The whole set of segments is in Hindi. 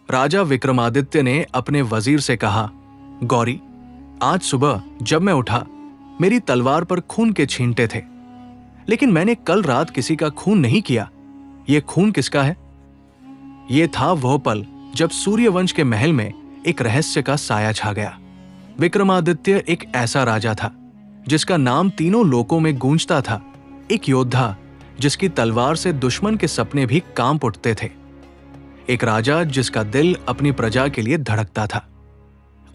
राजा विक्रमादित्य ने अपने वजीर से कहा, गौरी, आज सुबह जब मैं उठा मेरी तलवार पर खून के छींटे थे, लेकिन मैंने कल रात किसी का खून नहीं किया। यह खून किसका है? यह था वह पल जब सूर्यवंश के महल में एक रहस्य का साया छा गया। विक्रमादित्य एक ऐसा राजा था जिसका नाम तीनों लोकों में गूंजता था, एक योद्धा जिसकी तलवार से दुश्मन के सपने भी कांप उठते थे, एक राजा जिसका दिल अपनी प्रजा के लिए धड़कता था,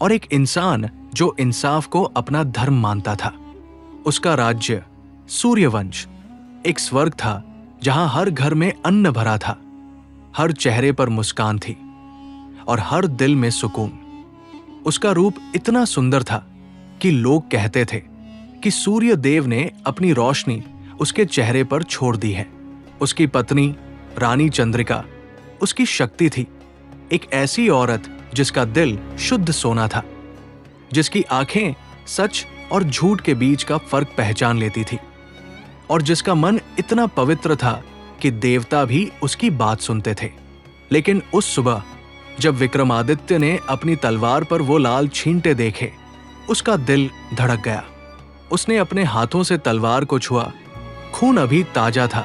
और एक इंसान जो इंसाफ को अपना धर्म मानता था। उसका राज्य सूर्यवंश एक स्वर्ग था जहां हर घर में अन्न भरा था, हर चेहरे पर मुस्कान थी और हर दिल में सुकून। उसका रूप इतना सुंदर था कि लोग कहते थे कि सूर्य देव ने अपनी रोशनी उसके चेहरे पर छोड़ दी है। उसकी पत्नी रानी चंद्रिका उसकी शक्ति थी, एक ऐसी औरत जिसका दिल शुद्ध सोना था, जिसकी आंखें सच और झूठ के बीच का फर्क पहचान लेती थी, और जिसका मन इतना पवित्र था कि देवता भी उसकी बात सुनते थे। लेकिन उस सुबह जब विक्रमादित्य ने अपनी तलवार पर वो लाल छींटे देखे, उसका दिल धड़क गया। उसने अपने हाथों से तलवार को छुआ। खून अभी ताजा था,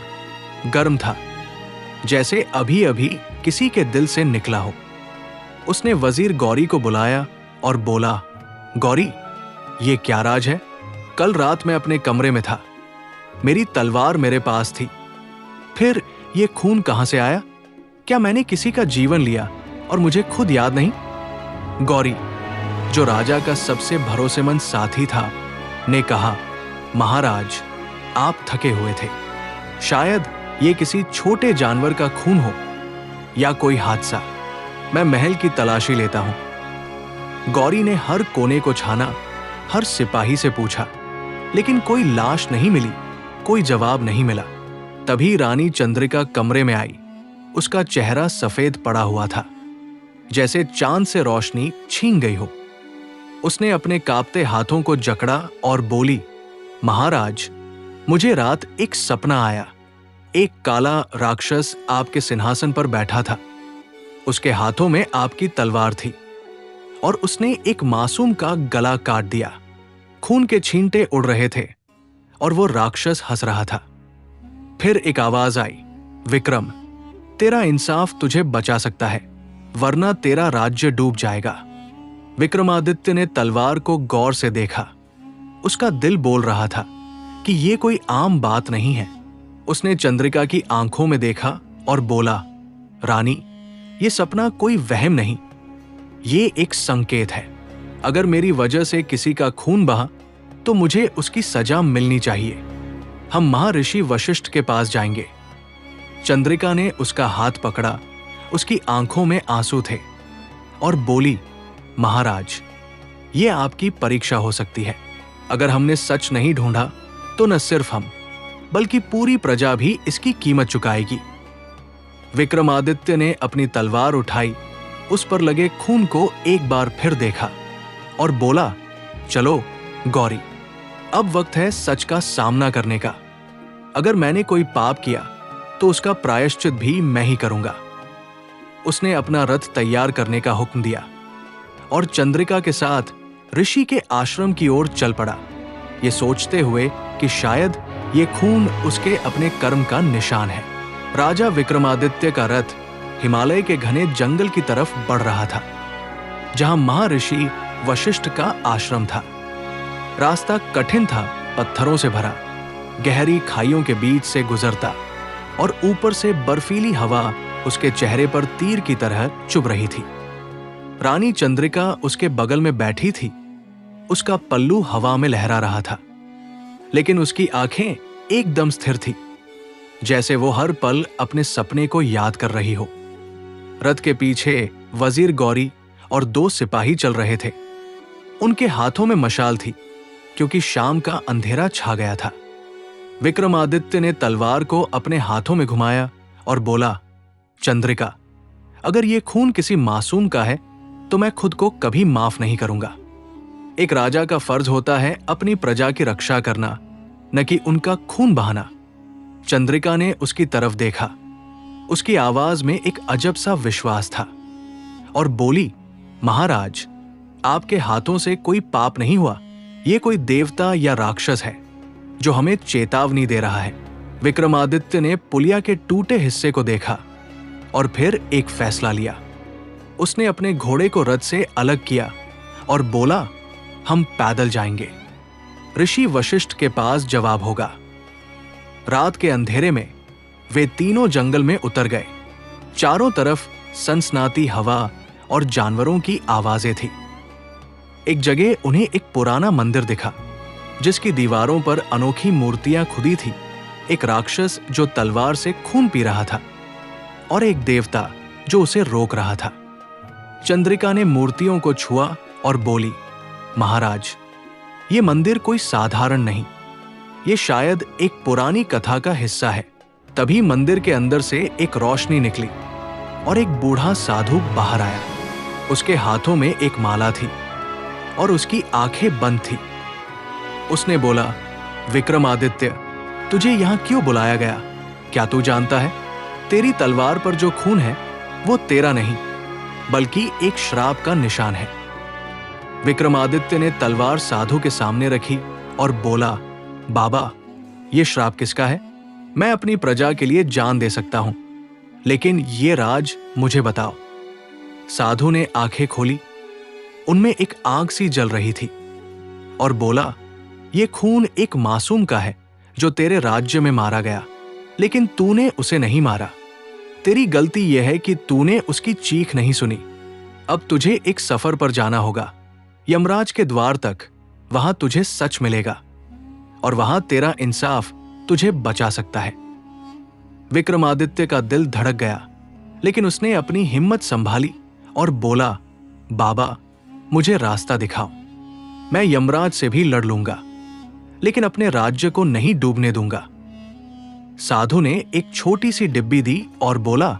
गर्म था, जैसे अभी अभी किसी के दिल से निकला हो। उसने वजीर गौरी को बुलाया और बोला, गौरी, ये क्या राज है? कल रात मैं अपने कमरे में था, मेरी तलवार मेरे पास थी, फिर ये खून कहां से आया? क्या मैंने किसी का जीवन लिया और मुझे खुद याद नहीं? गौरी, जो राजा का सबसे भरोसेमंद साथी था, ने कहा, महाराज, आप थके हुए थे, शायद ये किसी छोटे जानवर का खून हो या कोई हादसा। मैं महल की तलाशी लेता हूं। गौरी ने हर कोने को छाना, हर सिपाही से पूछा, लेकिन कोई लाश नहीं मिली, कोई जवाब नहीं मिला। तभी रानी चंद्रिका कमरे में आई। उसका चेहरा सफेद पड़ा हुआ था, जैसे चांद से रोशनी छीन गई हो। उसने अपने कांपते हाथों को जकड़ा और बोली, महाराज, मुझे रात एक सपना आया। एक काला राक्षस आपके सिंहासन पर बैठा था, उसके हाथों में आपकी तलवार थी, और उसने एक मासूम का गला काट दिया। खून के छींटे उड़ रहे थे और वो राक्षस हंस रहा था। फिर एक आवाज आई, विक्रम, तेरा इंसाफ तुझे बचा सकता है, वरना तेरा राज्य डूब जाएगा। विक्रमादित्य ने तलवार को गौर से देखा। उसका दिल बोल रहा था कि ये कोई आम बात नहीं है। उसने चंद्रिका की आंखों में देखा और बोला, रानी, ये सपना कोई वहम नहीं, ये एक संकेत है। अगर मेरी वजह से किसी का खून बहा तो मुझे उसकी सजा मिलनी चाहिए। हम महर्षि वशिष्ठ के पास जाएंगे। चंद्रिका ने उसका हाथ पकड़ा, उसकी आंखों में आंसू थे, और बोली, महाराज, ये आपकी परीक्षा हो सकती है। अगर हमने सच नहीं ढूंढा तो न सिर्फ हम बल्कि पूरी प्रजा भी इसकी कीमत चुकाएगी। विक्रमादित्य ने अपनी तलवार उठाई, उस पर लगे खून को एक बार फिर देखा और बोला, चलो गौरी, अब वक्त है सच का सामना करने का। अगर मैंने कोई पाप किया तो उसका प्रायश्चित भी मैं ही करूंगा। उसने अपना रथ तैयार करने का हुक्म दिया और चंद्रिका के साथ ऋषि के आश्रम की ओर चल पड़ा, ये सोचते हुए कि शायद ये खून उसके अपने कर्म का निशान है। राजा विक्रमादित्य का रथ हिमालय के घने जंगल की तरफ बढ़ रहा था, जहां महर्षि वशिष्ठ का आश्रम था। रास्ता कठिन था, पत्थरों से भरा, गहरी खाइयों के बीच से गुजरता, और ऊपर से बर्फीली हवा उसके चेहरे पर तीर की तरह चुभ रही थी। रानी चंद्रिका उसके बगल में बैठी थी। उसका पल्लू हवा में लहरा रहा था, लेकिन उसकी आंखें एकदम स्थिर थी, जैसे वो हर पल अपने सपने को याद कर रही हो। रथ के पीछे वजीर गौरी और 2 सिपाही चल रहे थे। उनके हाथों में मशाल थी, क्योंकि शाम का अंधेरा छा गया था। विक्रमादित्य ने तलवार को अपने हाथों में घुमाया और बोला, चंद्रिका, अगर ये खून किसी मासूम का है तो मैं खुद को कभी माफ नहीं करूंगा। एक राजा का फर्ज होता है अपनी प्रजा की रक्षा करना, न कि उनका खून बहाना। चंद्रिका ने उसकी तरफ देखा। उसकी आवाज में एक अजब सा विश्वास था। और बोली, महाराज, आपके हाथों से कोई पाप नहीं हुआ। ये कोई देवता या राक्षस है जो हमें चेतावनी दे रहा है। विक्रमादित्य ने पुलिया के टूटे हिस्से को देखा और फिर एक फैसला लिया। उसने अपने घोड़े को रथ से अलग किया और बोला, हम पैदल जाएंगे। ऋषि वशिष्ठ के पास जवाब होगा। रात के अंधेरे में वे तीनों जंगल में उतर गए। चारों तरफ सनसनाती हवा और जानवरों की आवाजें थी। एक जगह उन्हें एक पुराना मंदिर दिखा जिसकी दीवारों पर अनोखी मूर्तियां खुदी थी। एक राक्षस जो तलवार से खून पी रहा था और एक देवता जो उसे रोक रहा था। चंद्रिका ने मूर्तियों को छुआ और बोली, महाराज, ये मंदिर कोई साधारण नहीं, ये शायद एक पुरानी कथा का हिस्सा है। तभी मंदिर के अंदर से एक रोशनी निकली और एक बूढ़ा साधु बाहर आया। उसके हाथों में एक माला थी और उसकी आंखें बंद थी। उसने बोला, विक्रमादित्य, तुझे यहां क्यों बुलाया गया? क्या तू जानता है, तेरी तलवार पर जो खून है वो तेरा नहीं बल्कि एक श्राप का निशान है। विक्रमादित्य ने तलवार साधु के सामने रखी और बोला, बाबा, ये श्राप किसका है? मैं अपनी प्रजा के लिए जान दे सकता हूं, लेकिन ये राज मुझे बताओ। साधु ने आंखें खोली। उनमें एक आग सी जल रही थी और बोला, ये खून एक मासूम का है जो तेरे राज्य में मारा गया, लेकिन तूने उसे नहीं मारा। तेरी गलती यह है कि तूने उसकी चीख नहीं सुनी। अब तुझे एक सफर पर जाना होगा, यमराज के द्वार तक। वहां तुझे सच मिलेगा और वहां तेरा इंसाफ तुझे बचा सकता है। विक्रमादित्य का दिल धड़क गया, लेकिन उसने अपनी हिम्मत संभाली और बोला, बाबा, मुझे रास्ता दिखाओ। मैं यमराज से भी लड़ लूंगा, लेकिन अपने राज्य को नहीं डूबने दूंगा। साधु ने एक छोटी सी डिब्बी दी और बोला,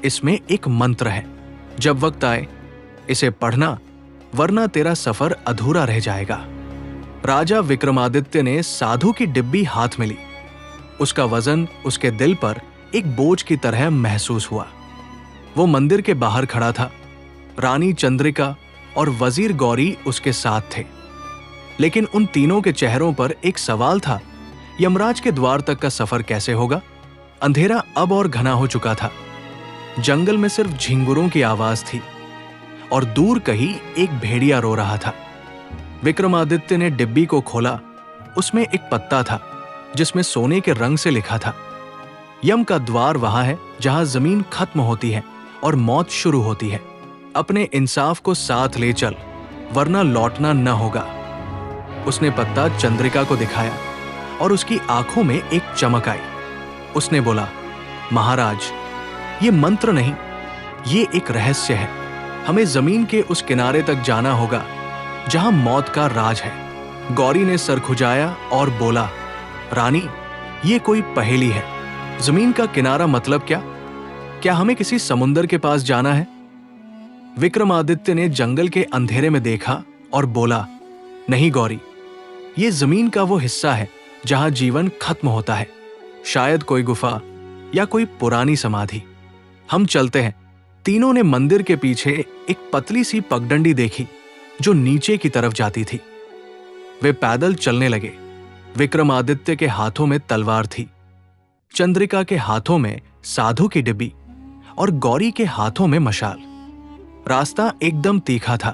इसमें एक मंत्र है। जब वक्त आए इसे पढ़ना, वरना तेरा सफर अधूरा रह जाएगा। राजा विक्रमादित्य ने साधु की डिब्बी हाथ में ली। उसका वजन उसके दिल पर एक बोझ की तरह महसूस हुआ। वो मंदिर के बाहर खड़ा था। रानी चंद्रिका और वजीर गौरी उसके साथ थे, लेकिन उन तीनों के चेहरों पर एक सवाल था, यमराज के द्वार तक का सफर कैसे होगा? अंधेरा अब और घना हो चुका था। जंगल में सिर्फ झिंगुरों की आवाज थी और दूर कहीं एक भेड़िया रो रहा था। विक्रमादित्य ने डिब्बी को खोला। उसमें एक पत्ता था जिसमें सोने के रंग से लिखा था, यम का द्वार वहां है जहां जमीन खत्म होती है और मौत शुरू होती है। अपने इंसाफ को साथ ले चल, वरना लौटना न होगा। उसने पत्ता चंद्रिका को दिखाया और उसकी आंखों में एक चमक आई। उसने बोला, महाराज, ये मंत्र नहीं, ये एक रहस्य है। हमें जमीन के उस किनारे तक जाना होगा जहां मौत का राज है। गौरी ने सर खुजाया और बोला, रानी, ये कोई पहेली है। जमीन का किनारा मतलब क्या? क्या हमें किसी समुंदर के पास जाना है? विक्रमादित्य ने जंगल के अंधेरे में देखा और बोला, नहीं गौरी, ये जमीन का वो हिस्सा है जहां जीवन खत्म होता है। शायद कोई गुफा या कोई पुरानी समाधि। हम चलते हैं। तीनों ने मंदिर के पीछे एक पतली सी पगडंडी देखी जो नीचे की तरफ जाती थी। वे पैदल चलने लगे। विक्रमादित्य के हाथों में तलवार थी, चंद्रिका के हाथों में साधु की डिब्बी और गौरी के हाथों में मशाल। रास्ता एकदम तीखा था,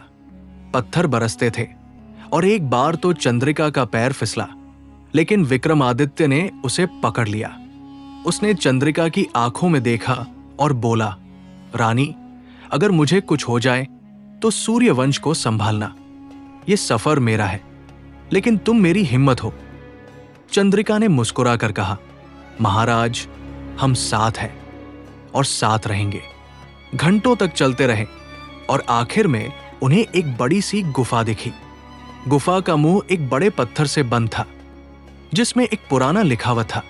पत्थर बरसते थे और एक बार तो चंद्रिका का पैर फिसला, लेकिन विक्रमादित्य ने उसे पकड़ लिया। उसने चंद्रिका की आंखों में देखा और बोला, रानी, अगर मुझे कुछ हो जाए तो सूर्यवंश को संभालना। यह सफर मेरा है, लेकिन तुम मेरी हिम्मत हो। चंद्रिका ने मुस्कुरा कर कहा, महाराज, हम साथ हैं और साथ रहेंगे। घंटों तक चलते रहे और आखिर में उन्हें एक बड़ी सी गुफा दिखी। गुफा का मुंह एक बड़े पत्थर से बंद था जिसमें एक पुराना लिखावट था,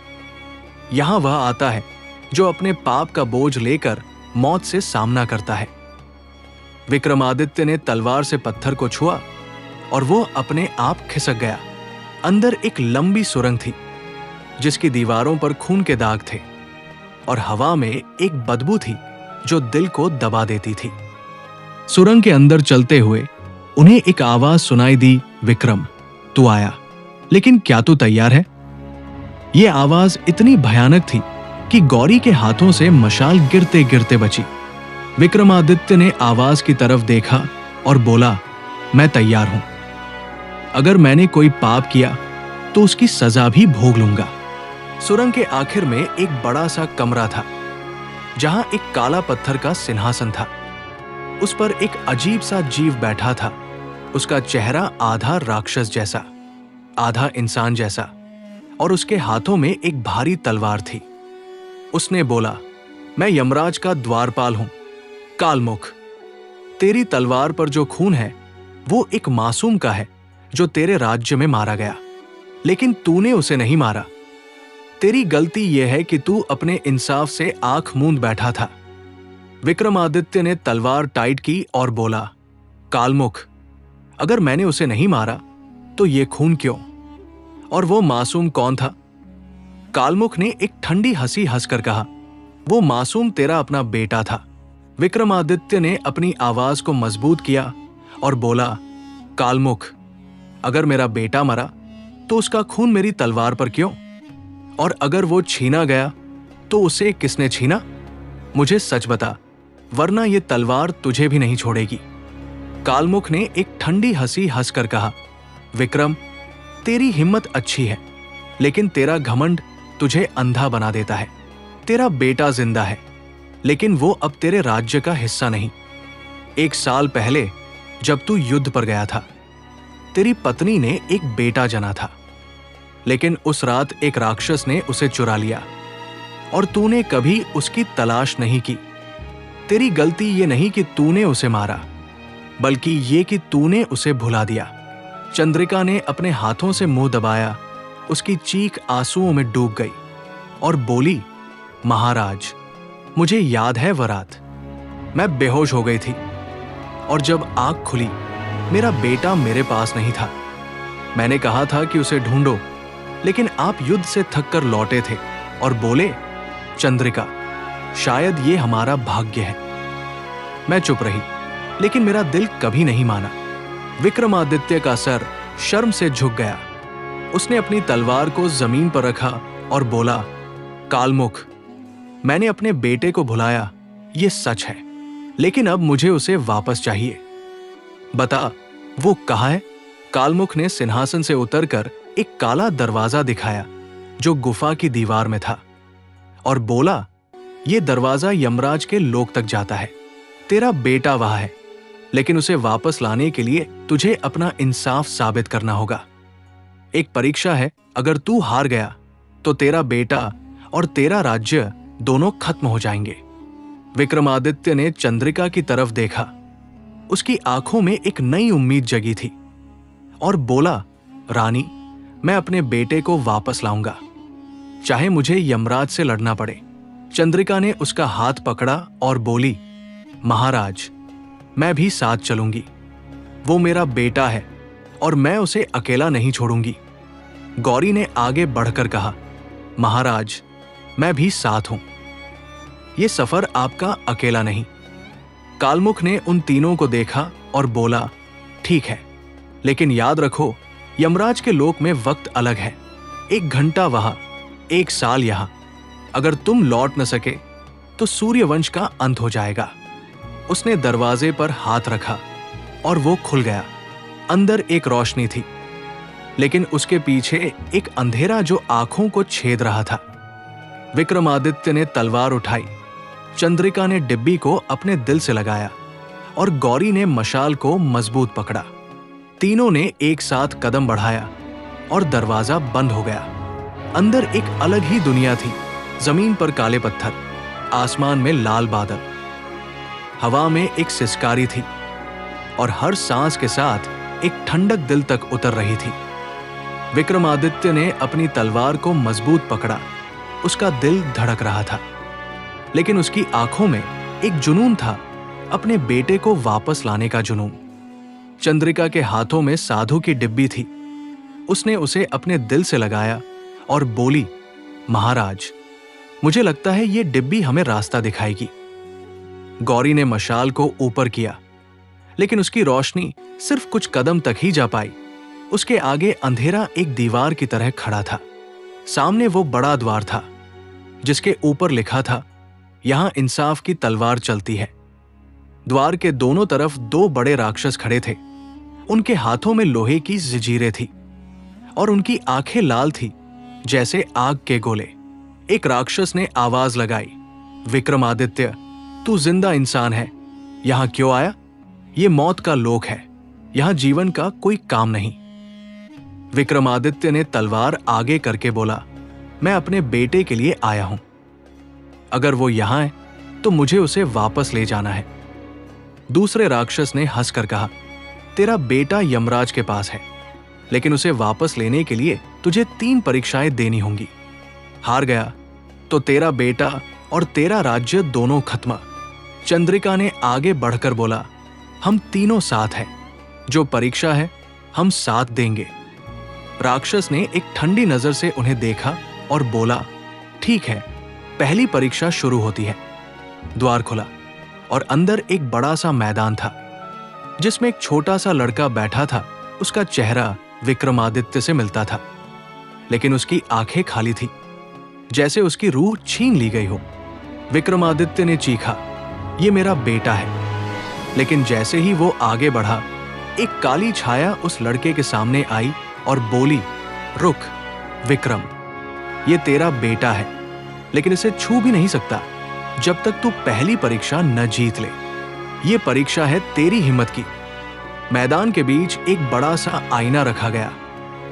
यहां वह आता है जो अपने पाप का बोझ लेकर मौत से सामना करता है। विक्रमादित्य ने तलवार से पत्थर को छुआ और वो अपने आप खिसक गया। अंदर एक लंबी सुरंग थी जिसकी दीवारों पर खून के दाग थे और हवा में एक बदबू थी जो दिल को दबा देती थी। सुरंग के अंदर चलते हुए उन्हें एक आवाज सुनाई दी, विक्रम तू आया, लेकिन क्या तू तैयार है? यह आवाज इतनी भयानक थी कि गौरी के हाथों से मशाल गिरते गिरते बची। विक्रमादित्य ने आवाज की तरफ देखा और बोला, मैं तैयार हूं। अगर मैंने कोई पाप किया तो उसकी सजा भी भोग लूंगा। सुरंग के आखिर में एक बड़ा सा कमरा था, जहां एक काला पत्थर का सिंहासन था। उस पर एक अजीब सा जीव बैठा था। उसका चेहरा आधा राक्षस जैसा, आधा इंसान जैसा, और उसके हाथों में एक भारी तलवार थी। उसने बोला, मैं यमराज का द्वारपाल हूं, कालमुख। तेरी तलवार पर जो खून है वो एक मासूम का है जो तेरे राज्य में मारा गया, लेकिन तूने उसे नहीं मारा। तेरी गलती यह है कि तू अपने इंसाफ से आंख मूंद बैठा था। विक्रमादित्य ने तलवार टाइट की और बोला, कालमुख, अगर मैंने उसे नहीं मारा तो ये खून क्यों? और वो मासूम कौन था? कालमुख ने एक ठंडी हंसी हंसकर कहा, वो मासूम तेरा अपना बेटा था। विक्रमादित्य ने अपनी आवाज को मजबूत किया और बोला, कालमुख, अगर मेरा बेटा मरा तो उसका खून मेरी तलवार पर क्यों? और अगर वो छीना गया तो उसे किसने छीना? मुझे सच बता, वरना ये तलवार तुझे भी नहीं छोड़ेगी। कालमुख ने एक ठंडी हंसी हंसकर कहा, विक्रम, तेरी हिम्मत अच्छी है, लेकिन तेरा घमंड तुझे अंधा बना देता है। तेरा बेटा जिंदा है, लेकिन वो अब तेरे राज्य का हिस्सा नहीं। 1 साल पहले जब तू युद्ध पर गया था, तेरी पत्नी ने एक बेटा जना था, लेकिन उस रात एक राक्षस ने उसे चुरा लिया और तूने कभी उसकी तलाश नहीं की। तेरी गलती ये नहीं कि तूने उसे मारा, बल्कि ये कि तूने उसे भुला दिया। चंद्रिका ने अपने हाथों से मुंह दबाया, उसकी चीख आंसुओं में डूब गई और बोली, महाराज, मुझे याद है वह रात। मैं बेहोश हो गई थी और जब आंख खुली मेरा बेटा मेरे पास नहीं था। मैंने कहा था कि उसे ढूंढो, लेकिन आप युद्ध से थक कर लौटे थे और बोले, चंद्रिका, शायद ये हमारा भाग्य है। मैं चुप रही, लेकिन मेरा दिल कभी नहीं माना। विक्रमादित्य का सर शर्म से झुक गया। उसने अपनी तलवार को जमीन पर रखा और बोला, कालमुख, मैंने अपने बेटे को भुलाया, ये सच है, लेकिन अब मुझे उसे वापस चाहिए। बता, वो कहाँ है? कालमुख ने सिंहासन से उतरकर एक काला दरवाजा दिखाया जो गुफा की दीवार में था और बोला, यह दरवाजा यमराज के लोक तक जाता है। तेरा बेटा वहां है, लेकिन उसे वापस लाने के लिए तुझे अपना इंसाफ साबित करना होगा। एक परीक्षा है, अगर तू हार गया तो तेरा बेटा और तेरा राज्य दोनों खत्म हो जाएंगे। विक्रमादित्य ने चंद्रिका की तरफ देखा। उसकी आंखों में एक नई उम्मीद जगी थी और बोला, रानी, मैं अपने बेटे को वापस लाऊंगा, चाहे मुझे यमराज से लड़ना पड़े। चंद्रिका ने उसका हाथ पकड़ा और बोली, महाराज, मैं भी साथ चलूंगी। वो मेरा बेटा है और मैं उसे अकेला नहीं छोड़ूंगी। गौरी ने आगे बढ़कर कहा, महाराज, मैं भी साथ हूं। ये सफर आपका अकेला नहीं। कालमुख ने उन तीनों को देखा और बोला, ठीक है, लेकिन याद रखो, यमराज के लोक में वक्त अलग है। 1 घंटा वहां, 1 साल यहां। अगर तुम लौट न सके तो सूर्यवंश का अंत हो जाएगा। उसने दरवाजे पर हाथ रखा और वो खुल गया। अंदर एक रोशनी थी, लेकिन उसके पीछे एक अंधेरा जो आंखों को छेद रहा था। विक्रमादित्य ने तलवार उठाई, चंद्रिका ने डिब्बी को अपने दिल से लगाया और गौरी ने मशाल को मजबूत पकड़ा। तीनों ने एक साथ कदम बढ़ाया और दरवाजा बंद हो गया। अंदर एक अलग ही दुनिया थी। जमीन पर काले पत्थर, आसमान में लाल बादल, हवा में एक सिसकारी थी और हर सांस के साथ एक ठंडक दिल तक उतर रही थी। विक्रमादित्य ने अपनी तलवार को मजबूत पकड़ा। उसका दिल धड़क रहा था, लेकिन उसकी आंखों में एक जुनून था, अपने बेटे को वापस लाने का जुनून। चंद्रिका के हाथों में साधु की डिब्बी थी। उसने उसे अपने दिल से लगाया और बोली, महाराज, मुझे लगता है ये डिब्बी हमें रास्ता दिखाएगी। गौरी ने मशाल को ऊपर किया लेकिन उसकी रोशनी सिर्फ कुछ कदम तक ही जा पाई। उसके आगे अंधेरा एक दीवार की तरह खड़ा था। सामने वो बड़ा द्वार था जिसके ऊपर लिखा था, यहां इंसाफ की तलवार चलती है। द्वार के दोनों तरफ दो बड़े राक्षस खड़े थे। उनके हाथों में लोहे की जंजीरें थी और उनकी आंखें लाल थी जैसे आग के गोले। एक राक्षस ने आवाज लगाई, विक्रमादित्य, तू जिंदा इंसान है, यहां क्यों आया? ये मौत का लोक है, यहां जीवन का कोई काम नहीं। विक्रमादित्य ने तलवार आगे करके बोला, मैं अपने बेटे के लिए आया हूं। अगर वो यहां है तो मुझे उसे वापस ले जाना है। दूसरे राक्षस ने हंसकर कहा, तेरा बेटा यमराज के पास है, लेकिन उसे वापस लेने के लिए तुझे 3 परीक्षाएं देनी होंगी। हार गया तो तेरा बेटा और तेरा राज्य दोनों खत्म। चंद्रिका ने आगे बढ़कर बोला, हम तीनों साथ हैं, जो परीक्षा है हम साथ देंगे। राक्षस ने एक ठंडी नजर से उन्हें देखा और बोला, ठीक है, पहली परीक्षा शुरू होती है। द्वार खुला और अंदर एक बड़ा सा मैदान था जिसमें एक छोटा सा लड़का बैठा था। उसका चेहरा विक्रमादित्य से मिलता था, लेकिन उसकी आंखें खाली थी, जैसे उसकी रूह छीन ली गई हो। विक्रमादित्य ने चीखा, ये मेरा बेटा है। लेकिन जैसे ही वो आगे बढ़ा, एक काली छाया उस लड़के के सामने आई और बोली, रुक विक्रम, ये तेरा बेटा है, लेकिन इसे छू भी नहीं सकता जब तक तू पहली परीक्षा न जीत ले। ये परीक्षा है तेरी हिम्मत की। मैदान के बीच एक बड़ा सा आईना रखा गया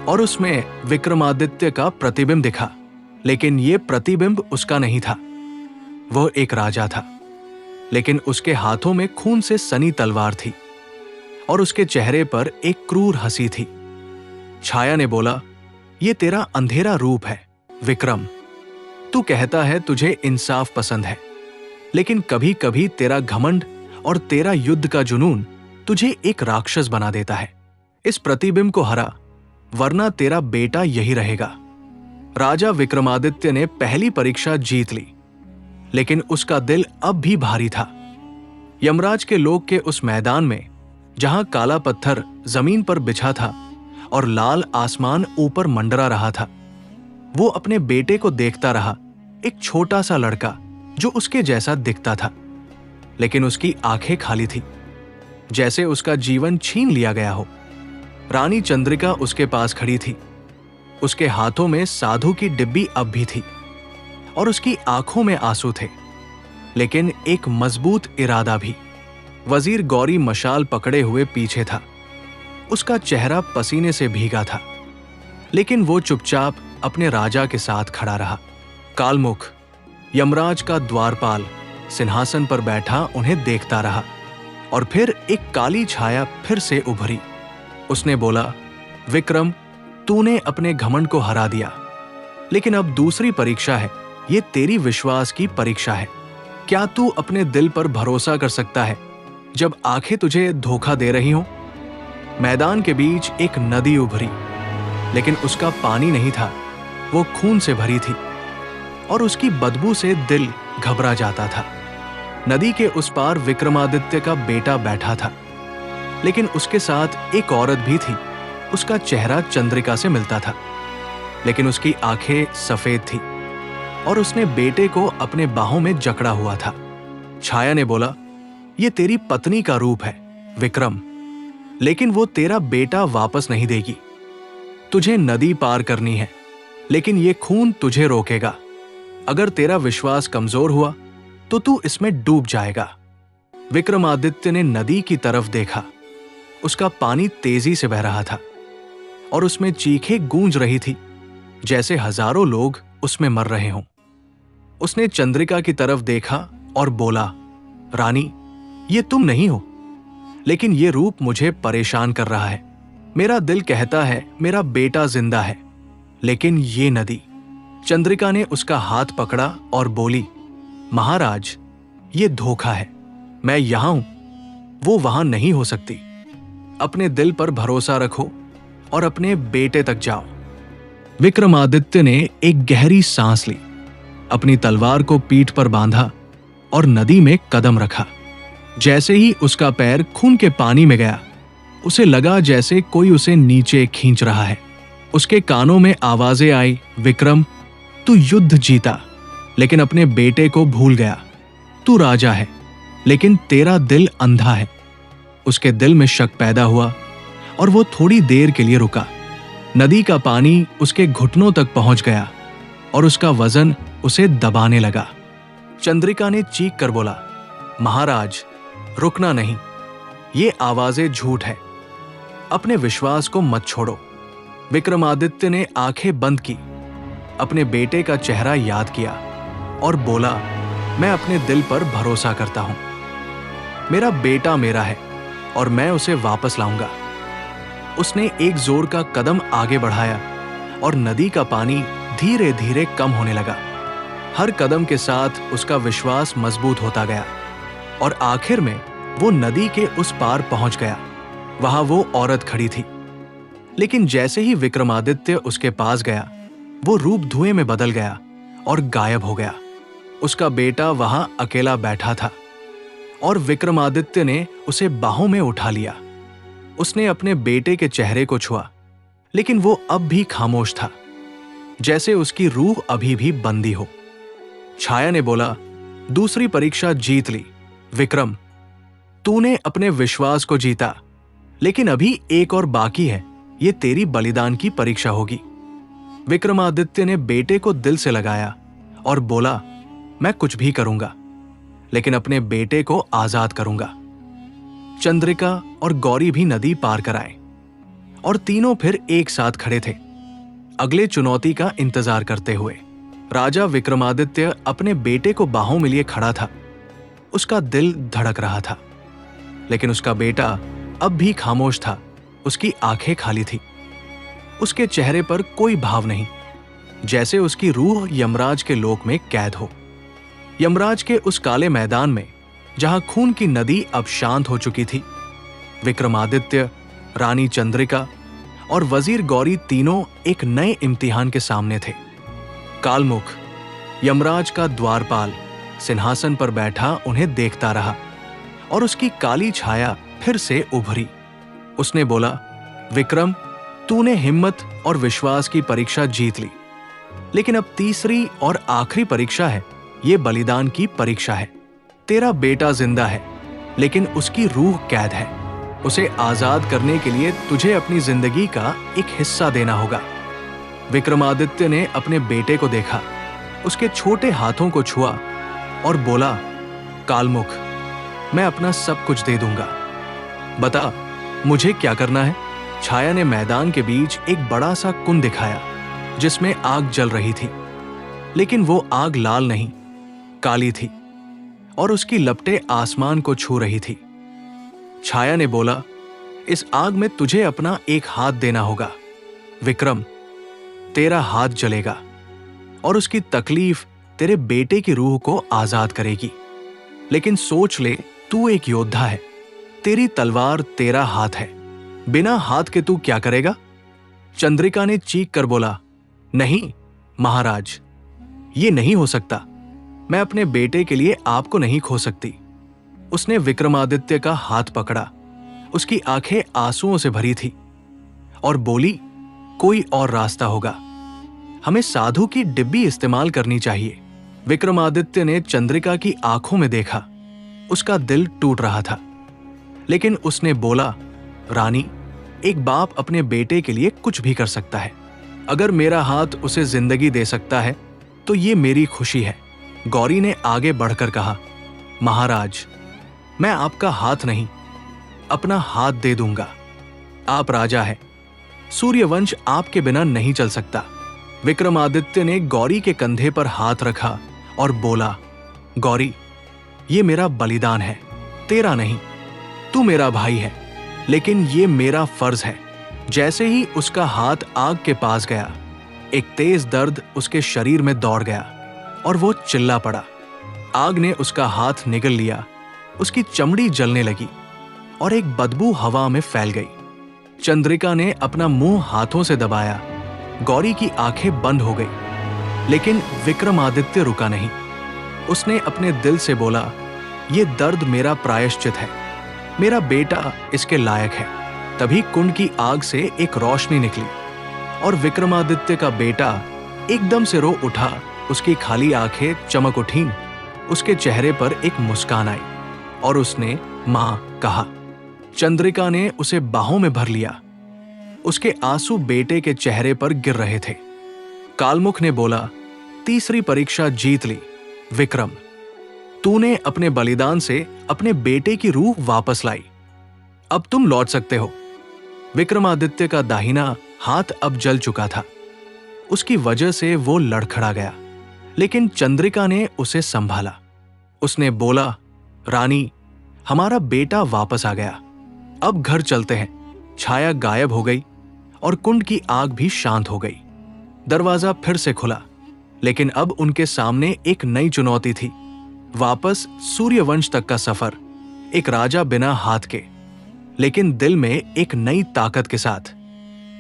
और उसमें विक्रमादित्य का प्रतिबिंब दिखा, लेकिन ये प्रतिबिंब उसका नहीं था। वह एक राजा था, लेकिन उसके हाथों में खून से सनी तलवार थी और उसके चेहरे पर एक क्रूर हंसी थी। छाया ने बोला, ये तेरा अंधेरा रूप है विक्रम। तू कहता है तुझे इंसाफ पसंद है, लेकिन कभी कभी तेरा घमंड और तेरा युद्ध का जुनून तुझे एक राक्षस बना देता है। इस प्रतिबिंब को हरा, वरना तेरा बेटा यही रहेगा। राजा विक्रमादित्य ने पहली परीक्षा जीत ली, लेकिन उसका दिल अब भी भारी था। यमराज के लोक के उस मैदान में, जहां काला पत्थर जमीन पर बिछा था और लाल आसमान ऊपर मंडरा रहा था, वो अपने बेटे को देखता रहा। एक छोटा सा लड़का जो उसके जैसा दिखता था, लेकिन उसकी आंखें खाली थी, जैसे उसका जीवन छीन लिया गया हो। रानी चंद्रिका उसके पास खड़ी थी। उसके हाथों में साधु की डिब्बी अब भी थी और उसकी आंखों में आंसू थे, लेकिन एक मजबूत इरादा भी। वजीर गौरी मशाल पकड़े हुए पीछे था। उसका चेहरा पसीने से भीगा था, लेकिन वो चुपचाप अपने राजा के साथ खड़ा रहा। कालमुख, यमराज का द्वारपाल, सिंहासन पर बैठा उन्हें देखता रहा और फिर एक काली छाया फिर से उभरी। उसने बोला, विक्रम, तूने अपने घमंड को हरा दिया, लेकिन अब दूसरी परीक्षा है। ये तेरी विश्वास की परीक्षा है। क्या तू अपने दिल पर भरोसा कर सकता है जब आंखें तुझे धोखा दे रही हों? मैदान के बीच एक नदी उभरी, लेकिन उसका पानी नहीं था, वो खून से भरी थी और उसकी बदबू से दिल घबरा जाता था। नदी के उस पार विक्रमादित्य का बेटा बैठा था, लेकिन उसके साथ एक औरत भी थी। उसका चेहरा चंद्रिका से मिलता था, लेकिन उसकी आंखें सफेद थी और उसने बेटे को अपने बाहों में जकड़ा हुआ था। छाया ने बोला, ये तेरी पत्नी का रूप है विक्रम, लेकिन वो तेरा बेटा वापस नहीं देगी। तुझे नदी पार करनी है, लेकिन ये खून तुझे रोकेगा। अगर तेरा विश्वास कमजोर हुआ तो तू इसमें डूब जाएगा। विक्रमादित्य ने नदी की तरफ देखा। उसका पानी तेजी से बह रहा था और उसमें चीखें गूंज रही थी, जैसे हजारों लोग उसमें मर रहे हों। उसने चंद्रिका की तरफ देखा और बोला, रानी, ये तुम नहीं हो, लेकिन ये रूप मुझे परेशान कर रहा है। मेरा दिल कहता है मेरा बेटा जिंदा है, लेकिन ये नदी। चंद्रिका ने उसका हाथ पकड़ा और बोली, महाराज, ये धोखा है। मैं यहां हूं, वो वहां नहीं हो सकती। अपने दिल पर भरोसा रखो और अपने बेटे तक जाओ। विक्रमादित्य ने एक गहरी सांस ली, अपनी तलवार को पीठ पर बांधा और नदी में कदम रखा। जैसे ही उसका पैर खून के पानी में गया, उसे लगा जैसे कोई उसे नीचे खींच रहा है। उसके कानों में आवाजें आई, विक्रम, तू युद्ध जीता, लेकिन अपने बेटे को भूल गया। तू राजा है, लेकिन तेरा दिल अंधा है। उसके दिल में शक पैदा हुआ और वो थोड़ी देर के लिए रुका। नदी का पानी उसके घुटनों तक पहुंच गया और उसका वजन उसे दबाने लगा। चंद्रिका ने चीख कर बोला, महाराज, रुकना नहीं, ये आवाजें झूठ है। अपने विश्वास को मत छोड़ो। विक्रमादित्य ने आंखें बंद की, अपने बेटे का चेहरा याद किया और बोला, मैं अपने दिल पर भरोसा करता हूं। मेरा बेटा मेरा है और मैं उसे वापस लाऊंगा। उसने एक जोर का कदम आगे बढ़ाया और नदी का पानी धीरे धीरे कम होने लगा। हर कदम के साथ उसका विश्वास मजबूत होता गया और आखिर में वो नदी के उस पार पहुंच गया। वहां वो औरत खड़ी थी, लेकिन जैसे ही विक्रमादित्य उसके पास गया, वो रूप धुएं में बदल गया और गायब हो गया। उसका बेटा वहां अकेला बैठा था और विक्रमादित्य ने उसे बाहों में उठा लिया। उसने अपने बेटे के चेहरे को छुआ, लेकिन वो अब भी खामोश था, जैसे उसकी रूह अभी भी बंदी हो। छाया ने बोला, दूसरी परीक्षा जीत ली विक्रम, तूने अपने विश्वास को जीता, लेकिन अभी एक और बाकी है। ये तेरी बलिदान की परीक्षा होगी। विक्रमादित्य ने बेटे को दिल से लगाया और बोला, मैं कुछ भी करूंगा, लेकिन अपने बेटे को आजाद करूंगा। चंद्रिका और गौरी भी नदी पार कर आए और तीनों फिर एक साथ खड़े थे, अगले चुनौती का इंतजार करते हुए। राजा विक्रमादित्य अपने बेटे को बाहों में लिए खड़ा था। उसका दिल धड़क रहा था, लेकिन उसका बेटा अब भी खामोश था। उसकी आंखें खाली थी, उसके चेहरे पर कोई भाव नहीं, जैसे उसकी रूह यमराज के लोक में कैद हो। यमराज के उस काले मैदान में, जहां खून की नदी अब शांत हो चुकी थी, विक्रमादित्य, रानी चंद्रिका और वजीर गौरी तीनों एक नए इम्तिहान के सामने थे। कालमुख, यमराज का द्वारपाल, सिंहासन पर बैठा उन्हें देखता रहा और उसकी काली छाया फिर से उभरी। उसने बोला, विक्रम, तूने हिम्मत और विश्वास की परीक्षा जीत ली, लेकिन अब तीसरी और आखिरी परीक्षा है। ये बलिदान की परीक्षा है। तेरा बेटा जिंदा है, लेकिन उसकी रूह कैद है। उसे आजाद करने के लिए तुझे अपनी जिंदगी का एक हिस्सा देना होगा। विक्रमादित्य ने अपने बेटे को देखा, उसके छोटे हाथों को छुआ और बोला, कालमुख, मैं अपना सब कुछ दे दूंगा। बता, मुझे क्या करना है? छाया ने मैदान के बीच एक बड़ा सा कुंड दिखाया, जिसमें आग जल रही थी, लेकिन वो आग लाल नहीं, काली थी और उसकी लपटें आसमान को छू रही थी। छाया ने बोला, इस आग में तुझे अपना एक हाथ देना होगा। विक्रम, तेरा हाथ जलेगा और उसकी तकलीफ तेरे बेटे की रूह को आजाद करेगी। लेकिन सोच ले, तू एक योद्धा है, तेरी तलवार तेरा हाथ है, बिना हाथ के तू क्या करेगा? चंद्रिका ने चीख कर बोला, नहीं महाराज, ये नहीं हो सकता। मैं अपने बेटे के लिए आपको नहीं खो सकती। उसने विक्रमादित्य का हाथ पकड़ा, उसकी आंखें आंसुओं से भरी थी और बोली, कोई और रास्ता होगा, हमें साधु की डिब्बी इस्तेमाल करनी चाहिए। विक्रमादित्य ने चंद्रिका की आंखों में देखा, उसका दिल टूट रहा था, लेकिन उसने बोला, रानी, एक बाप अपने बेटे के लिए कुछ भी कर सकता है। अगर मेरा हाथ उसे जिंदगी दे सकता है तो ये मेरी खुशी है। गौरी ने आगे बढ़कर कहा, महाराज, मैं आपका हाथ नहीं, अपना हाथ दे दूंगा। आप राजा हैं, सूर्यवंश आपके बिना नहीं चल सकता। विक्रमादित्य ने गौरी के कंधे पर हाथ रखा और बोला, गौरी, ये मेरा बलिदान है, तेरा नहीं। तू मेरा भाई है, लेकिन ये मेरा फर्ज है। जैसे ही उसका हाथ आग के पास गया, एक तेज दर्द उसके शरीर में दौड़ गया और वो चिल्ला पड़ा। आग ने उसका हाथ निगल लिया, उसकी चमड़ी जलने लगी और एक बदबू हवा में फैल गई। चंद्रिका ने अपना मुंह हाथों से दबाया। गौरी की आंखें बंद हो गई, लेकिन विक्रमादित्य रुका नहीं। उसने अपने दिल से बोला, ये दर्द मेरा प्रायश्चित है, मेरा बेटा इसके लायक है। तभी कुंड की आग से एक रोशनी निकली और विक्रमादित्य का बेटा एकदम से रो उठा। उसकी खाली आंखें चमक उठीं, उसके चेहरे पर एक मुस्कान आई और उसने मां कहा। चंद्रिका ने उसे बाहों में भर लिया। उसके आंसू बेटे के चेहरे पर गिर रहे थे। कालमुख ने बोला, तीसरी परीक्षा जीत ली विक्रम, तूने अपने बलिदान से अपने बेटे की रूह वापस लाई, अब तुम लौट सकते हो। विक्रमादित्य का दाहिना हाथ अब जल चुका था, उसकी वजह से वो लड़खड़ा गया, लेकिन चंद्रिका ने उसे संभाला। उसने बोला, रानी, हमारा बेटा वापस आ गया, अब घर चलते हैं। छाया गायब हो गई और कुंड की आग भी शांत हो गई। दरवाजा फिर से खुला, लेकिन अब उनके सामने एक नई चुनौती थी। वापस सूर्यवंश तक का सफर, एक राजा बिना हाथ के, लेकिन दिल में एक नई ताकत के साथ।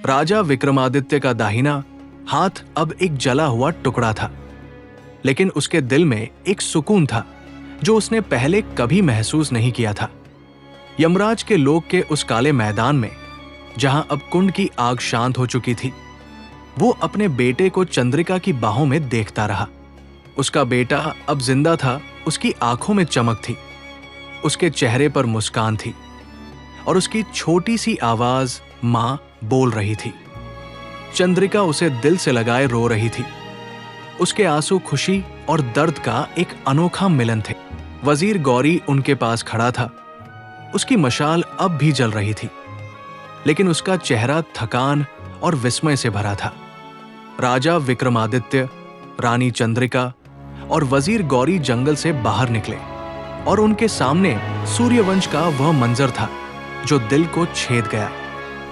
राजा विक्रमादित्य का दाहिना हाथ अब एक जला हुआ टुकड़ा था, लेकिन उसके दिल में एक सुकून था जो उसने पहले कभी महसूस नहीं किया था। यमराज के लोक के उस काले मैदान में, जहां अब कुंड की आग शांत हो चुकी थी, वो अपने बेटे को चंद्रिका की बाहों में देखता रहा। उसका बेटा अब जिंदा था, उसकी आंखों में चमक थी, उसके चेहरे पर मुस्कान थी और उसकी छोटी सी आवाज मां बोल रही थी। चंद्रिका उसे दिल से लगाए रो रही थी। उसके आंसू खुशी और दर्द का एक अनोखा मिलन थे। वजीर गौरी उनके पास खड़ा था। उसकी मशाल अब भी जल रही थी, लेकिन उसका चेहरा थकान और विस्मय से भरा था। राजा विक्रमादित्य, रानी चंद्रिका और वजीर गौरी जंगल से बाहर निकले और उनके सामने सूर्यवंश का वह मंजर था जो दिल को छेद गया।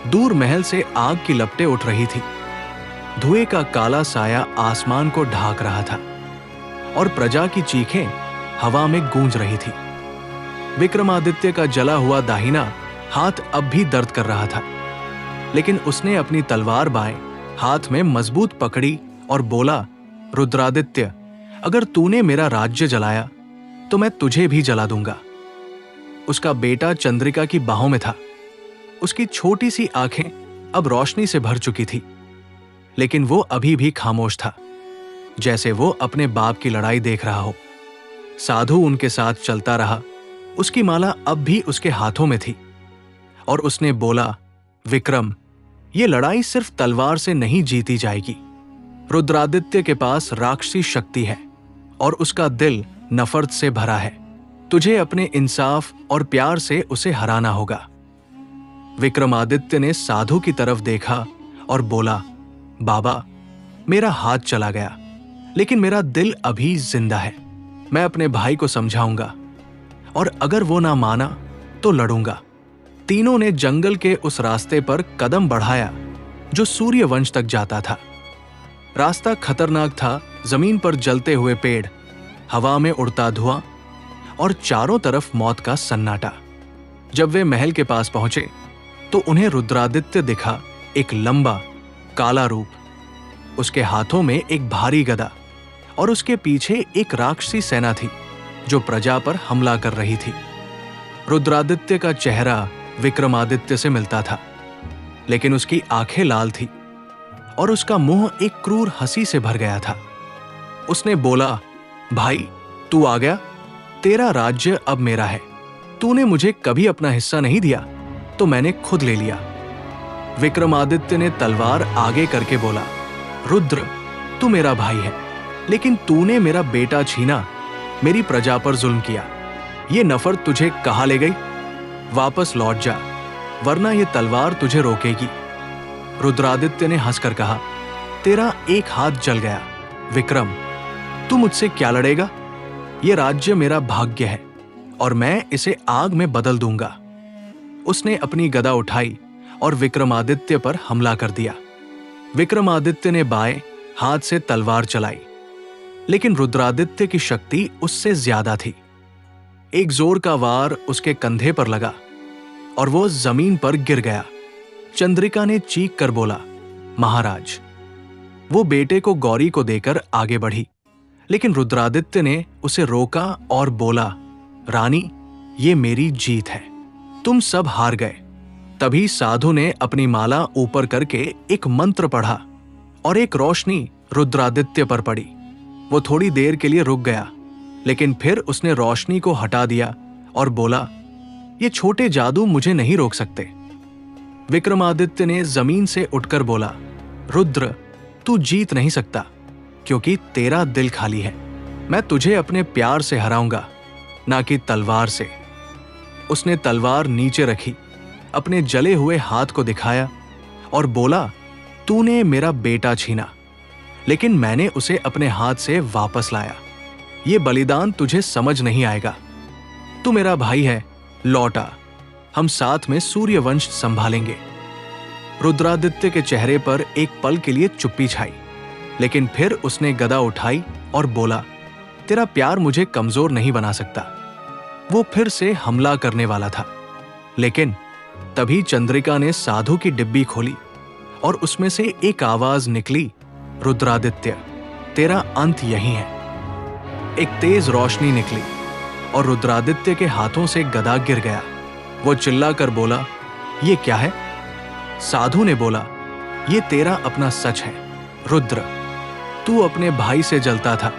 दूर महल से आग की लपटें उठ रही थी, धुएं का काला साया आसमान को ढाक रहा था और प्रजा की चीखें हवा में गूंज रही थी। विक्रमादित्य का जला हुआ दाहिना हाथ अब भी दर्द कर रहा था, लेकिन उसने अपनी तलवार बाएं हाथ में मजबूत पकड़ी और बोला, रुद्रादित्य, अगर तूने मेरा राज्य जलाया तो मैं तुझे भी जला दूंगा। उसका बेटा चंद्रिका की बाहों में था। उसकी छोटी सी आंखें अब रोशनी से भर चुकी थी, लेकिन वो अभी भी खामोश था, जैसे वो अपने बाप की लड़ाई देख रहा हो। साधु उनके साथ चलता रहा। उसकी माला अब भी उसके हाथों में थी और उसने बोला, विक्रम, ये लड़ाई सिर्फ तलवार से नहीं जीती जाएगी। रुद्रादित्य के पास राक्षसी शक्ति है और उसका दिल नफरत से भरा है। तुझे अपने इंसाफ और प्यार से उसे हराना होगा। विक्रमादित्य ने साधु की तरफ देखा और बोला, बाबा, मेरा हाथ चला गया, लेकिन मेरा दिल अभी जिंदा है। मैं अपने भाई को समझाऊंगा और अगर वो ना माना तो लड़ूंगा। तीनों ने जंगल के उस रास्ते पर कदम बढ़ाया जो सूर्यवंश तक जाता था। रास्ता खतरनाक था। जमीन पर जलते हुए पेड़, हवा में उड़ता धुआं और चारों तरफ मौत का सन्नाटा। जब वे महल के पास पहुंचे तो उन्हें रुद्रादित्य दिखा, एक लंबा काला रूप। उसके हाथों में एक भारी गदा और उसके पीछे एक राक्षसी सेना थी जो प्रजा पर हमला कर रही थी। रुद्रादित्य का चेहरा विक्रमादित्य से मिलता था, लेकिन उसकी आंखें लाल थी और उसका मुंह एक क्रूर हंसी से भर गया था। उसने बोला, भाई, तू आ गया। तेरा राज्य अब मेरा है। तूने मुझे कभी अपना हिस्सा नहीं दिया, तो मैंने खुद ले लिया। विक्रमादित्य ने तलवार आगे करके बोला, रुद्र, तू मेरा भाई है, लेकिन तूने मेरा बेटा छीना, मेरी प्रजा पर जुल्म किया। ये नफरत तुझे कहाँ ले गई? वापस लौट जा, वरना ये तलवार तुझे रोकेगी। रुद्रादित्य ने हंसकर कहा, तेरा एक हाथ जल गया। विक्रम, तू मुझसे क्या लड़ेगा? ये राज्य मेरा भाग्य है और मैं इसे आग में बदल दूंगा। उसने अपनी गदा उठाई और विक्रमादित्य पर हमला कर दिया। विक्रमादित्य ने बाएं हाथ से तलवार चलाई, लेकिन रुद्रादित्य की शक्ति उससे ज्यादा थी। एक जोर का वार उसके कंधे पर लगा और वो जमीन पर गिर गया। चंद्रिका ने चीख कर बोला, महाराज। वो बेटे को गौरी को देकर आगे बढ़ी, लेकिन रुद्रादित्य ने उसे रोका और बोला, रानी, ये मेरी जीत है, तुम सब हार गए। तभी साधु ने अपनी माला ऊपर करके एक मंत्र पढ़ा और एक रोशनी रुद्रादित्य पर पड़ी। वो थोड़ी देर के लिए रुक गया, लेकिन फिर उसने रोशनी को हटा दिया और बोला, ये छोटे जादू मुझे नहीं रोक सकते। विक्रमादित्य ने जमीन से उठकर बोला, रुद्र, तू जीत नहीं सकता क्योंकि तेरा दिल खाली है। मैं तुझे अपने प्यार से हराऊंगा, ना कि तलवार से। उसने तलवार नीचे रखी, अपने जले हुए हाथ को दिखाया और बोला, तूने मेरा बेटा छीना, लेकिन मैंने उसे अपने हाथ से वापस लाया। ये बलिदान तुझे समझ नहीं आएगा। तू मेरा भाई है, लौट आ, हम साथ में सूर्यवंश संभालेंगे। रुद्रादित्य के चेहरे पर एक पल के लिए चुप्पी छाई, लेकिन फिर उसने गदा उठाई और बोला, तेरा प्यार मुझे कमजोर नहीं बना सकता। वो फिर से हमला करने वाला था, लेकिन तभी चंद्रिका ने साधु की डिब्बी खोली और उसमें से एक आवाज निकली, रुद्रादित्य, तेरा अंत यही है। एक तेज रोशनी निकली और रुद्रादित्य के हाथों से गदा गिर गया। वो चिल्लाकर बोला, ये क्या है? साधु ने बोला, ये तेरा अपना सच है रुद्र। तू अपने भाई से जलता था,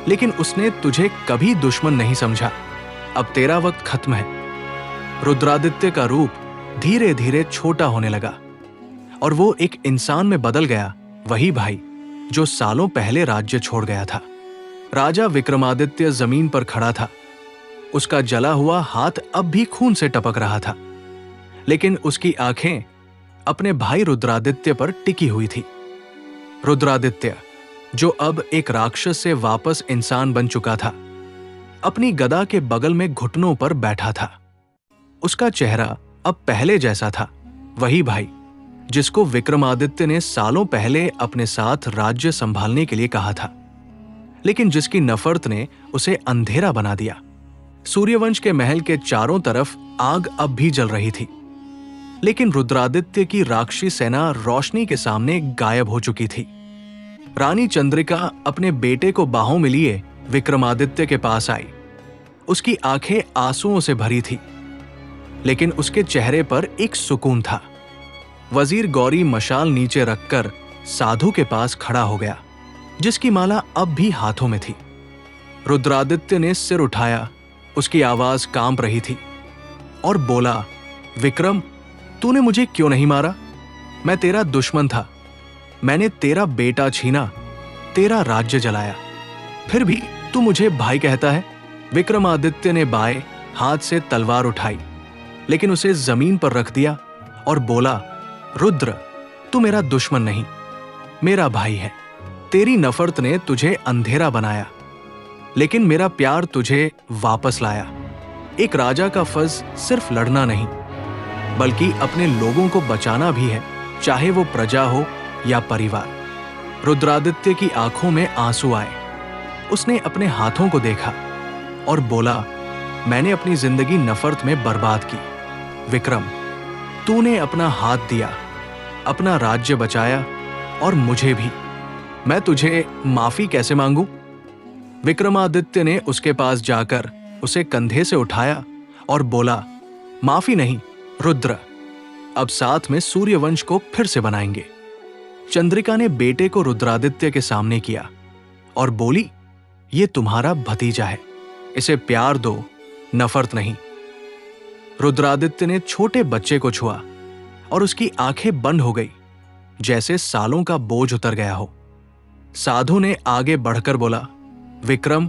लेकिन उसने तुझे कभी दुश्मन नहीं समझा। अब तेरा वक्त खत्म है। रुद्रादित्य का रूप धीरे धीरे छोटा होने लगा और वो एक इंसान में बदल गया, वही भाई जो सालों पहले राज्य छोड़ गया था। राजा विक्रमादित्य जमीन पर खड़ा था। उसका जला हुआ हाथ अब भी खून से टपक रहा था, लेकिन उसकी आंखें अपने भाई रुद्रादित्य पर टिकी हुई थी। रुद्रादित्य, जो अब एक राक्षस से वापस इंसान बन चुका था, अपनी गदा के बगल में घुटनों पर बैठा था। उसका चेहरा अब पहले जैसा था, वही भाई जिसको विक्रमादित्य ने सालों पहले अपने साथ राज्य संभालने के लिए कहा था, लेकिन जिसकी नफरत ने उसे अंधेरा बना दिया। सूर्यवंश के महल के चारों तरफ आग अब भी जल रही थी, लेकिन रुद्रादित्य की राक्षसी सेना रोशनी के सामने गायब हो चुकी थी। रानी चंद्रिका अपने बेटे को बाहों में लिए विक्रमादित्य के पास आई। उसकी आंखें आंसुओं से भरी थी, लेकिन उसके चेहरे पर एक सुकून था। वजीर गौरी मशाल नीचे रखकर साधु के पास खड़ा हो गया, जिसकी माला अब भी हाथों में थी। रुद्रादित्य ने सिर उठाया, उसकी आवाज कांप रही थी और बोला, विक्रम, तूने मुझे क्यों नहीं मारा? मैं तेरा दुश्मन था। मैंने तेरा बेटा छीना, तेरा राज्य जलाया, फिर भी तू मुझे भाई कहता है। विक्रमादित्य ने बाएं हाथ से तलवार उठाई, लेकिन उसे जमीन पर रख दिया और बोला, रुद्र, तू मेरा दुश्मन नहीं, मेरा भाई है। तेरी नफरत ने तुझे अंधेरा बनाया, लेकिन मेरा प्यार तुझे वापस लाया। एक राजा का फर्ज सिर्फ लड़ना नहीं, बल्कि अपने लोगों को बचाना भी है, चाहे वो प्रजा हो या परिवार। रुद्रादित्य की आंखों में आंसू आए। उसने अपने हाथों को देखा और बोला, मैंने अपनी जिंदगी नफरत में बर्बाद की। विक्रम, तूने अपना हाथ दिया, अपना राज्य बचाया और मुझे भी। मैं तुझे माफी कैसे मांगू? विक्रमादित्य ने उसके पास जाकर उसे कंधे से उठाया और बोला, माफी नहीं रुद्र, अब साथ में सूर्यवंश को फिर से बनाएंगे। चंद्रिका ने बेटे को रुद्रादित्य के सामने किया और बोली, ये तुम्हारा भतीजा है, इसे प्यार दो, नफरत नहीं। रुद्रादित्य ने छोटे बच्चे को छुआ और उसकी आंखें बंद हो गई, जैसे सालों का बोझ उतर गया हो। साधु ने आगे बढ़कर बोला, विक्रम,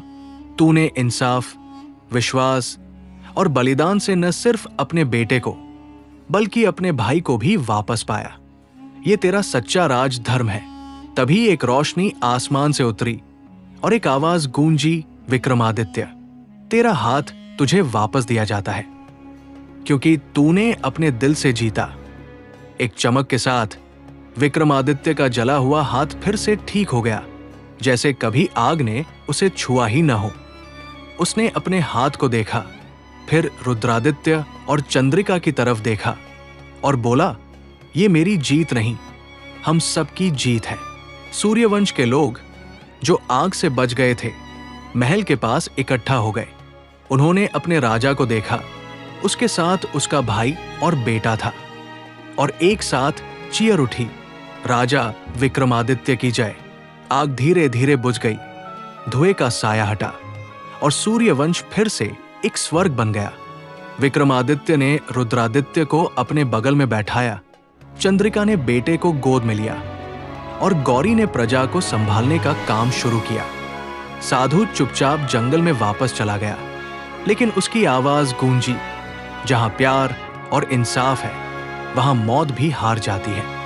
तूने इंसाफ, विश्वास और बलिदान से न सिर्फ अपने बेटे को बल्कि अपने भाई को भी वापस पाया। ये तेरा सच्चा राजधर्म है। तभी एक रोशनी आसमान से उतरी और एक आवाज गूंजी, विक्रमादित्य, तेरा हाथ तुझे वापस दिया जाता है, क्योंकि तूने अपने दिल से जीता। एक चमक के साथ विक्रमादित्य का जला हुआ हाथ फिर से ठीक हो गया, जैसे कभी आग ने उसे छुआ ही न हो। उसने अपने हाथ को देखा, फिर रुद्रादित्य और चंद्रिका की तरफ देखा और बोला, ये मेरी जीत नहीं, हम सबकी जीत है। सूर्यवंश के लोग जो आग से बच गए थे, महल के पास इकट्ठा हो गए। उन्होंने अपने राजा को देखा। उसके साथ उसका भाई और बेटा था और एक साथ चीयर उठी, राजा विक्रमादित्य की जय। आग धीरे धीरे बुझ गई, धुएं का साया हटा और सूर्यवंश फिर से एक स्वर्ग बन गया। विक्रमादित्य ने रुद्रादित्य को अपने बगल में बैठाया, चंद्रिका ने बेटे को गोद में लिया और गौरी ने प्रजा को संभालने का काम शुरू किया। साधु चुपचाप जंगल में वापस चला गया, लेकिन उसकी आवाज गूंजी, जहां प्यार और इंसाफ है वहां मौत भी हार जाती है।